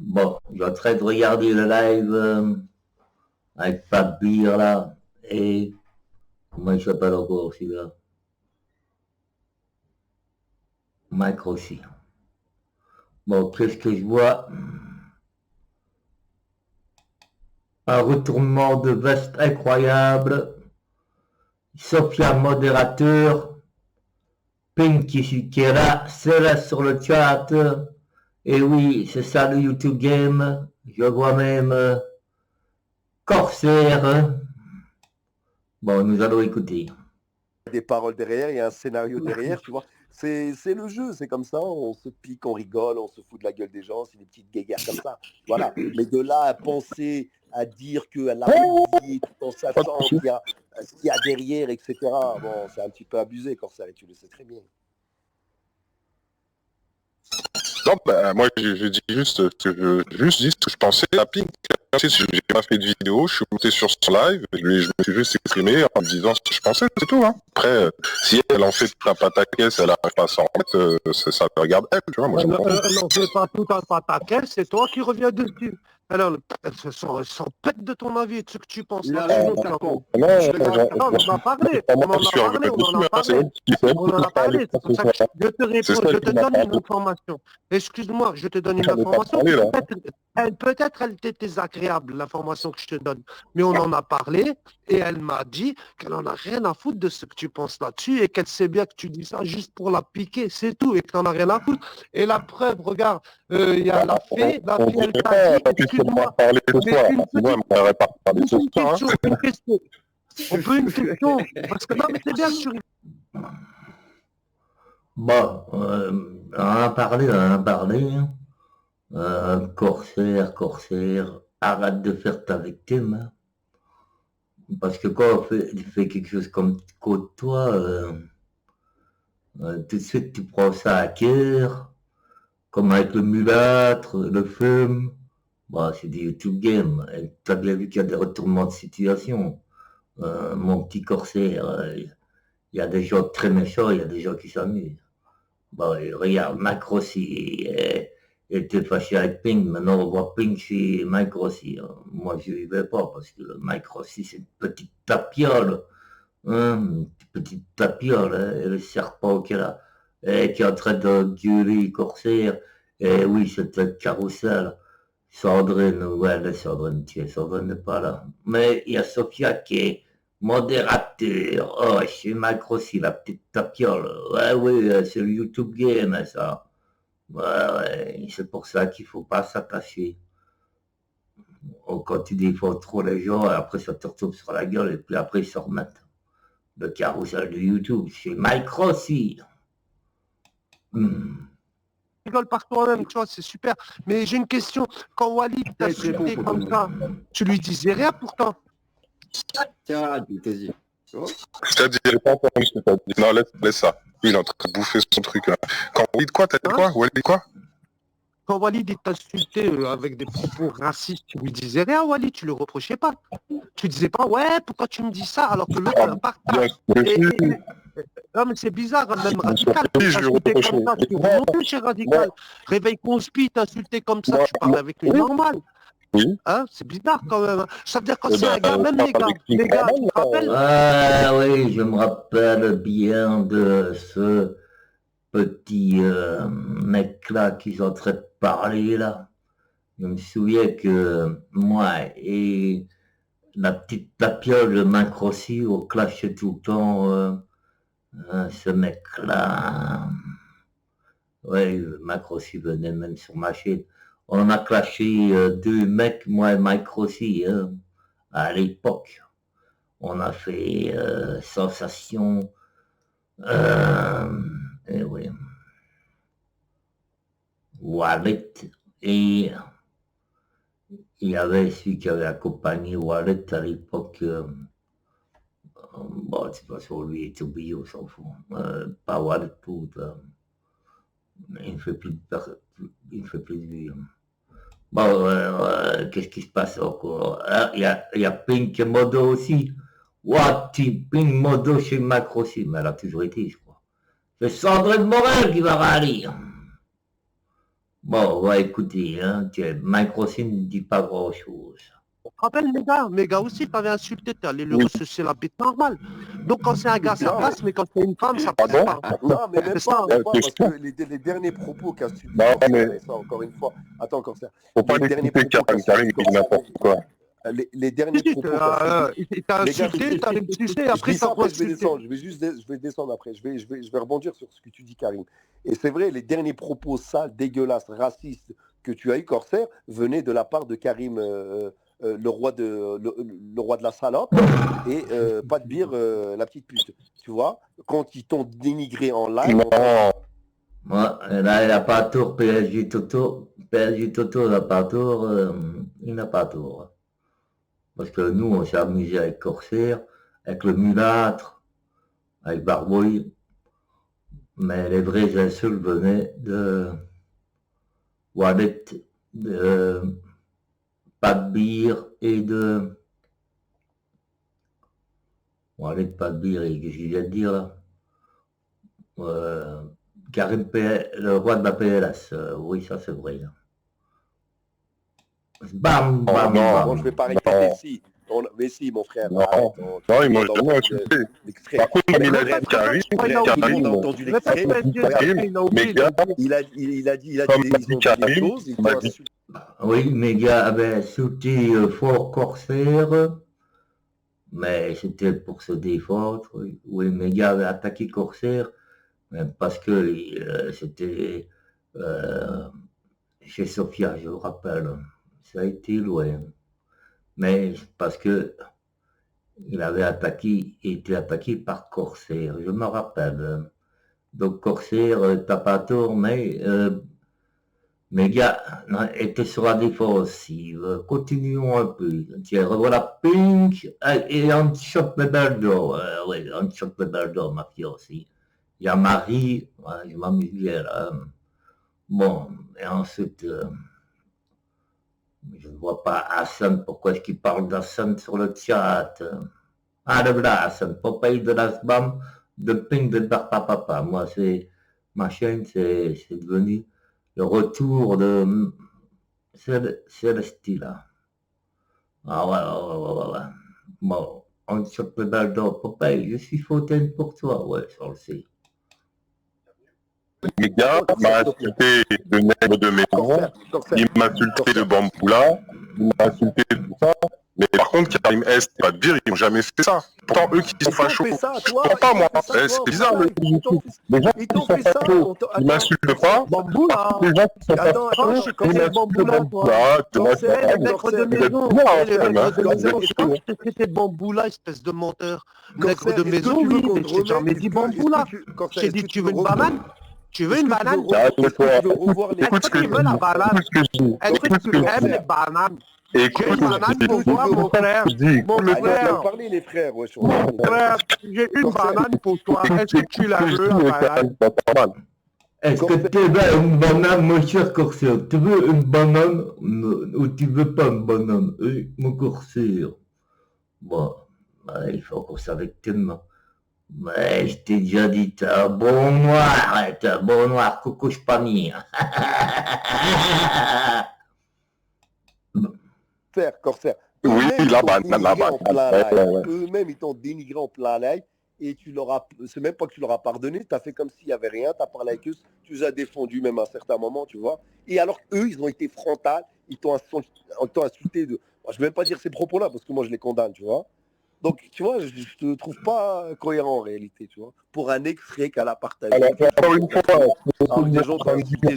Bon, je suis en train de regarder le live avec Fab Beer là. Et comment il s'appelle encore celui-là? Mike Rossi. Bon, qu'est-ce que je vois? Un retournement de veste incroyable. Sophia modérateur. Pink qui est là. Céleste sur le chat. Et oui, c'est ça le YouTube Game. Je vois même Corsair. Bon, nous allons écouter. Des paroles derrière, il y a un scénario derrière, tu vois. C'est le jeu, c'est comme ça, on se pique, on rigole, on se fout de la gueule des gens, c'est des petites guéguerres comme ça. Voilà. Mais de là à penser, à dire qu'elle a oublié tout en sachant ce qu'il y a derrière, etc. Bon, c'est un petit peu abusé, Corsair, et tu le sais très bien. Non, bah, moi, je dis juste ce que je pensais à Pink. Je n'ai pas fait de vidéo, je suis monté sur son live, je me suis juste exprimé en me disant ce que je pensais, c'est tout. Hein. Après, si elle en fait tout un pataquès, elle n'arrive pas à s'en remettre, ça te regarde elle, tu vois. Moi, elle n'en fait pas tout un pataquès, c'est toi qui reviens dessus. Alors, elle s'en pète de ton avis, de ce que tu penses. Non, on en a parlé. On en a parlé. C'est pour ça que je te réponds, je te donne une information. Excuse-moi, je te donne une information. Peut-être elle était désagréable, l'information que je te donne. Mais on en a parlé et elle m'a dit qu'elle n'en a rien à foutre de ce que tu penses là-dessus et qu'elle sait bien que tu dis ça juste pour la piquer, c'est tout, et que tu n'en as rien à foutre. Et la preuve, regarde, il y a la fée, elle t'a dit, excuse-moi, une question. On peut une question, parce que non, mais c'est bien sûr. Bon, on en a parlé. Corsair, arrête de faire ta victime. Hein. Parce que quand tu fais quelque chose comme toi, tout de suite tu prends ça à cœur, comme avec le mulâtre, le film. Bon, c'est du YouTube Game. Tu as bien vu qu'il y a des retournements de situation. Mon petit Corsair, il y a des gens très méchants, il y a des gens qui s'amusent. Bon, regarde, Mike Rossi était fâché avec Pink. Maintenant, on voit Pink chez Mike Rossi. Moi, je n'y vais pas parce que Mike Rossi, c'est une petite tapiole. Une petite tapiole. Hein, et le serpent qui est là, et qui est en train de gueuler Corsair. Et oui, c'était Carousel. Sandrine, ouais, Sandrine n'est pas là. Mais il y a Sophia qui est modérateur. Oh, chez Mike Rossi, la petite tapiole. Ouais, oui, c'est le YouTube Game, ça. Ouais, c'est pour ça qu'il faut pas s'attacher. Quand tu défends trop les gens, après ça te retombe sur la gueule et puis après ils se remettent. Le carrousel de YouTube, chez Mike Rossi. Rigole par toi-même, tu vois, c'est super. Mais j'ai une question. Quand Walid t'insultait comme ça, tu lui disais rien pourtant. Tiens, vas-y. C'est-à-dire, j'ai pas entendu ce que t'as dit. Non, laisse ça. Il est en train de bouffer son truc là. Quand Walid quoi, t'as dit quoi? Walid quoi? Quand Walid t'insultait avec des propos racistes, tu lui disais rien, Walid, tu le reprochais pas. Tu disais pas, ouais, pourquoi tu me dis ça alors que l'autre partage. Non, mais c'est bizarre, même Radical, t'insulter comme ça, tu remontes chez Radical. Réveil conspi, t'insulter comme ça, tu parles avec lui normal. Oui. Hein, c'est bizarre quand même. Ça veut dire quand c'est un gars, même les gars, tu te rappelles? Ah oui, je me rappelle bien de ce petit mec-là qui est en train de parler là. Je me souviens que moi et la petite tapiole de Mike Rossi, on clashait tout le temps ce mec-là. Ouais, Mike Rossi venait même sur ma chaîne. On a clashé deux mecs, moi et Mike Rossi, hein, à l'époque. On a fait sensation. Et oui. Wallet. Et il y avait celui qui avait accompagné Wallet à l'époque. Bon, de toute façon, lui est oublié, on s'en fout. Pas Wallet tout. Il ne fait plus de vie. Bon, qu'est-ce qui se passe encore? Il y a Pink Modo aussi. What, Pink Modo chez Macro aussi. Mais elle a toujours été, je crois. C'est Sandrine Morel qui va râler. Bon, on va écouter, hein. Mike Rossi ne dit pas grand-chose. Tu te rappelles, Méga aussi, t'avais insulté, t'es allé le Oui. ressusciter la bite normale. Donc quand c'est un gars, ça Non, passe, mais quand c'est une femme, ça passe Pardon? pas. non, mais même C'est ça. pas, parce Question. que les derniers propos qu'a subi Non, Corsair, mais et ça encore une fois, attends Corsair, faut pas les derniers l'écouter, propos qu'a Karim. subi Karim, il dit Corsair, n'importe quoi. les derniers Si, propos qu'a subi, il t'a les gars, insulté, t'as insulté, je après dis ça, t'as après je vais insulté. descendre, je vais descendre après, je vais rebondir sur ce que tu dis Karim. Et c'est vrai, les derniers propos sales, dégueulasses, racistes que tu as eu Corsair venaient de la part de Karim, le roi de la salope, et pas de bire, la petite pute, tu vois, quand ils t'ont dénigré en live, Non, Moi, là, il n'a pas tort, PSG Toto. PSG Toto n'a pas tort, il n'a pas tort. Parce que nous, on s'est amusé avec Corsair, avec le mulâtre, avec Barbouille. Mais les vraies insultes venaient de Wallet, de Pat Beer et de. Wallet, Pat Beer et qu'est-ce qu'il vient de dire là Karim le roi de la PLS. Oui, ça c'est vrai. Là. Bam, Oh, bam, non, bam. bon, je vais pas répéter non. si. Mais si, mon frère. Non, arrête, non, ils m'ont jamais insulté. l'extrait. Par contre, il a dit Répète, Karim, je crois qu'il a oublié. Tout le monde a Karim, entendu l'extrait. Répète, PSG, Karim, il a oublié. mes gars, Il a dit, comme ils l'a ont dit dit des Karim, choses. Ils il m'a t'ont dit insulté. Oui, mes gars avaient insulté fort Corsair, mais c'était pour se défendre. Oui, oui, mes gars avaient attaqué Corsair, parce que c'était chez Sofia, je me rappelle. Ça a été loin. Mais parce que il avait été attaqué par Corsair, je me rappelle. Donc Corsair, t'as pas tort, mais mes gars étaient sur la défensive. Continuons un peu. Tiens, revoilà Pink et on chope le Beldo. Oui, on chope le Beldo, ma fille aussi. Il y a Marie, ouais, je m'amuse bien là. Bon, et ensuite, je ne vois pas Hassan. Pourquoi est-ce qu'il parle d'Hassan sur le chat? Ah, le voilà, Hassan. Popeye de l'Asbam, de Pink de Papa. Moi, c'est ma chaîne, c'est devenu le retour de Célestie là. Ah ouais. Bon, on chope le balle d'or. Popeye, je suis Fontaine pour toi. Ouais, ça on le sait. mes gars m'a insulté de nègre de maison, il m'a insulté de bamboula, il m'a insulté de tout ça. Mais par contre, Karim S, pas de dire, ils n'ont jamais fait ça. Pourtant, eux qui sont fachos, je comprends pas moi. C'est bizarre le YouTube. Les gens qui sont fachos, ils m'insultent pas. Bamboula. Les gens qui sont Attends, fachos, quand ils c'est m'insultent de bamboula, bamboula. Tu vois, C'est les nègres de maison. Non, Les nègres de maison. c'est Je crois que je t'ai traité de bamboula, espèce de menteur. Nègre de maison, oui, mais je t'ai jamais dit bamboula. Je t'ai dit, tu veux une banane? Tu veux une banane? Est-ce que tu veux la banane? Est-ce que tu aimes les bananes? J'ai une banane pour toi, mon frère. Mon frère. Parlez les frères, wesh. Mon frère, j'ai une banane pour toi. Est-ce que tu la veux, la banane? Est-ce que tu veux une banane, mon cher Corsair? Tu veux une banane ou tu veux pas une banane? Mon Corsair. Bon, il faut qu'on s'avec tellement. Mais je t'ai déjà dit, t'es un bon noir, coucou panier. Corsair. Oui, la banane. Eux-mêmes, ils t'ont dénigré en plein live. Et c'est même pas que tu leur as pardonné, tu as fait comme s'il n'y avait rien, tu as parlé avec eux, tu les as défendus même à un certain moment, tu vois. Et alors eux, ils ont été frontales, ils t'ont insulté de. Je ne vais même pas dire ces propos-là, parce que moi je les condamne, tu vois. Donc, tu vois, je te trouve pas cohérent en réalité, tu vois. Pour un extrait qu'elle a partagé. Alors, encore une fois, les gens t'ont insulté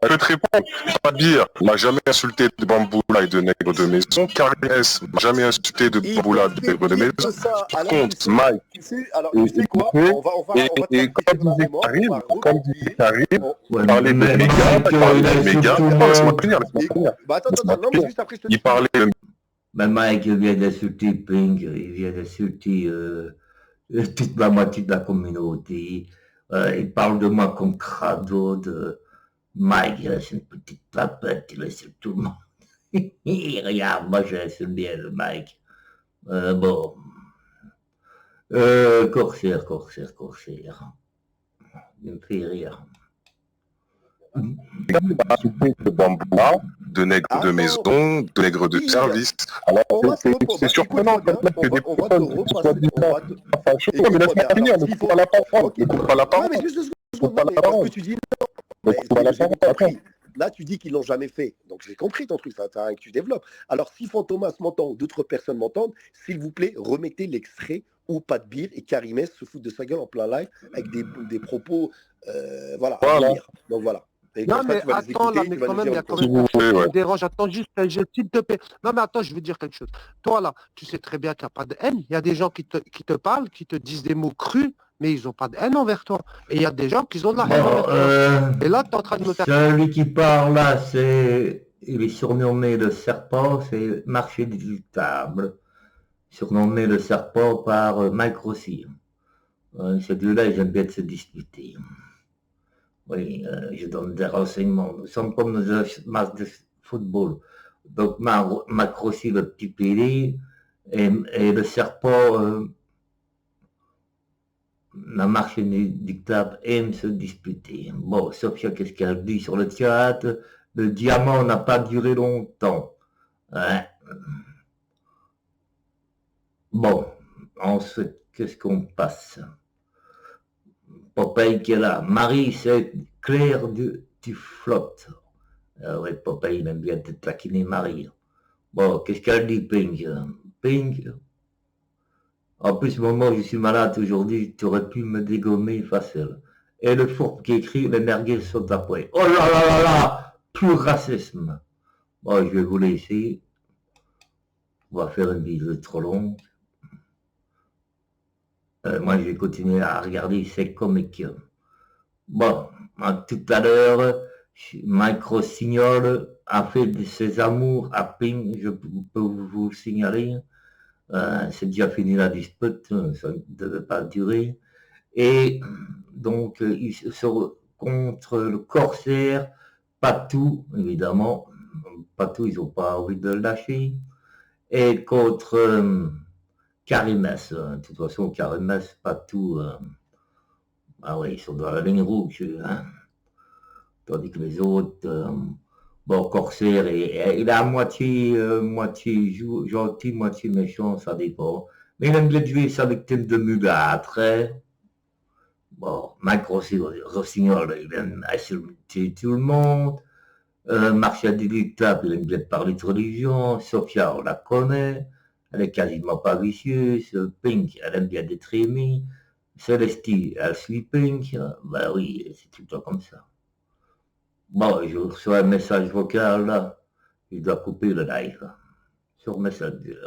je vais te répondre, pas dire, m'a jamais insulté de bamboula et de nègre de maison. Karim S m'a jamais insulté de bamboula et de nègre de maison. Par contre, Mike, tu sais quoi, on va et comme disait Karim, Ouais, parlait de mais méga, laisse-moi finir. Attends, non, mais juste après, je te dis. Il parlait de... Mais Mike vient d'insulter Pink, il vient d'insulter toute la moitié de la communauté. Il parle de moi comme crado, de Mike, c'est une petite papette, il insulte tout le monde. Regarde, moi j'insulte bien le Mike. Bon. Corsair. Il me fait rire. De bambouin, de nègre de maison, de nègre de service. Alors, c'est surprenant que des personnes soi-disant... Mais laisse-moi finir, ne coupe pas la parole. Ne coupe pas la parole. Mais juste 2 secondes, parce que tu dis non. J'ai compris. Là, tu dis qu'ils l'ont jamais fait. Donc, j'ai compris ton truc, ça que tu développes. Alors, si Fantomas m'entend ou d'autres personnes m'entendent, s'il vous plaît, remettez l'extrait où Pat Beer et Karimès se foutent de sa gueule en plein live avec des propos, voilà. Donc, voilà. Et non, mais attends, là, mais quand même, il y a quand même quelque chose qui me dérange. Attends, juste, s'il te plaît. Non, mais attends, je veux dire quelque chose. Toi, là, tu sais très bien qu'il n'y a pas de haine. Il y a des gens qui te parlent, qui te disent des mots crus, mais ils n'ont pas de haine envers toi. Et il y a des gens qui ont de la haine envers toi. Et là, tu es en train de me faire... Celui qui parle là, il est surnommé le serpent, c'est Marché Discutable. Surnommé le serpent par Mike Rossi. Ces deux-là, ils aiment bien se disputer. Oui, je donne des renseignements. Nous sommes comme dans un match de football. Donc, Mike Rossi, le petit PD, et le serpent, la marche dictable aime se disputer. Bon, Sophia, qu'est-ce qu'elle dit sur le chat? Le diamant n'a pas duré longtemps. Ouais. Bon, ensuite, qu'est-ce qu'on passe? Popeye qui est là. Marie, c'est Claire du flotte. Oui, Popeye, il aime bien te taquiner Marie. Bon, qu'est-ce qu'elle dit, Pink? Pink? En plus, moi, je suis malade aujourd'hui, tu aurais pu me dégommer facile. Et le fourbe qui écrit, les merguez sont après. Oh là là là là! Plus racisme. Bon, je vais vous laisser. On va faire une vidéo trop longue. Moi, je vais continuer à regarder ces comics. Bon, tout à l'heure, Mike Rossignol a fait de ses amours à Ping, je peux vous signaler. C'est déjà fini la dispute, ça ne devait pas durer. Et donc, ils sont contre le corsaire, Patou, évidemment. Patou, ils n'ont pas envie de le lâcher. Et contre Karimès. De toute façon, Karimès, Patou, ah oui, ils sont dans la ligne rouge. Hein. Tandis que les autres, bon, corsaire, il est à moitié gentil, moitié méchant, ça dépend. Mais il aime bien jouer sa victime de mulâtre. Hein. Bon, Mike Rossignol, il aime insulter tout le monde. Martial Délictable, il aime bien parler de religion. Sophia, on la connaît. Elle est quasiment pas vicieuse. Pink, elle aime bien d'être aimée. Célestie, elle suit Pink. Ben oui, c'est tout le temps comme ça. Bon, je reçois un message vocal là. Je dois couper le live sur Messenger.